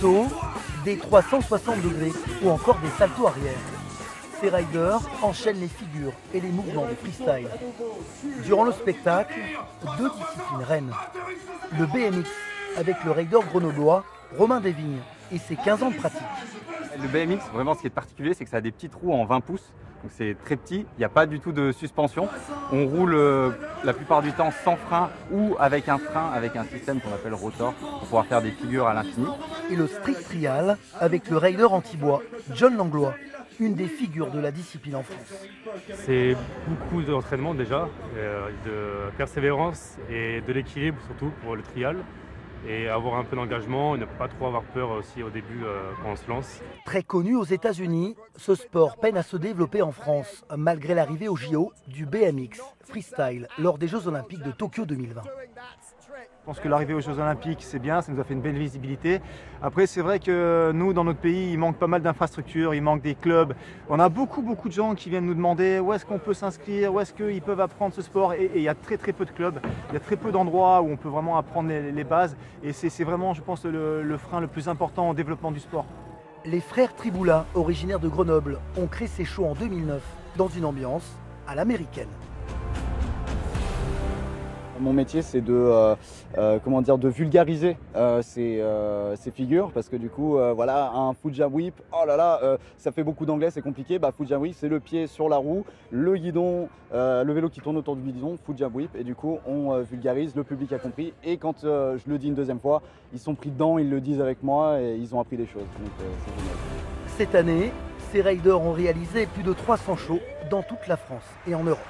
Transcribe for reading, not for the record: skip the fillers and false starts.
sauts, des 360 degrés ou encore des saltos arrière. Ces riders enchaînent les figures et les mouvements de freestyle. Durant le spectacle, deux disciplines reines. Le BMX avec le rider grenoblois Romain Desvignes et ses 15 ans de pratique. Le BMX, vraiment ce qui est particulier, c'est que ça a des petits trous en 20 pouces. Donc c'est très petit, il n'y a pas du tout de suspension. On roule la plupart du temps sans frein ou avec un frein, avec un système qu'on appelle rotor, pour pouvoir faire des figures à l'infini. Et le street trial avec le rider anti-bois John Langlois, une des figures de la discipline en France. C'est beaucoup d'entraînement déjà, de persévérance et de l'équilibre surtout pour le trial. Et avoir un peu d'engagement et ne pas trop avoir peur aussi au début quand on se lance. Très connu aux États-Unis, ce sport peine à se développer en France, malgré l'arrivée au JO du BMX freestyle lors des Jeux Olympiques de Tokyo 2020. Je pense que l'arrivée aux Jeux Olympiques, c'est bien, ça nous a fait une belle visibilité. Après, c'est vrai que nous, dans notre pays, il manque pas mal d'infrastructures, il manque des clubs. On a beaucoup de gens qui viennent nous demander où est-ce qu'on peut s'inscrire, où est-ce qu'ils peuvent apprendre ce sport. Et il y a très peu de clubs, il y a très peu d'endroits où on peut vraiment apprendre les bases. Et c'est vraiment, je pense, le frein le plus important au développement du sport. Les frères Triboula, originaires de Grenoble, ont créé ces shows en 2009 dans une ambiance à l'américaine. Mon métier, c'est de vulgariser ces figures, parce que du coup, voilà, un foot jam whip, oh là là, ça fait beaucoup d'anglais, c'est compliqué. Foot jam whip, c'est le pied sur la roue, le guidon, le vélo qui tourne autour du guidon, foot jam whip, et du coup, on vulgarise, le public a compris. Et quand je le dis une deuxième fois, ils sont pris dedans, ils le disent avec moi, et ils ont appris des choses. Donc c'est génial. Cette année, ces riders ont réalisé plus de 300 shows dans toute la France et en Europe.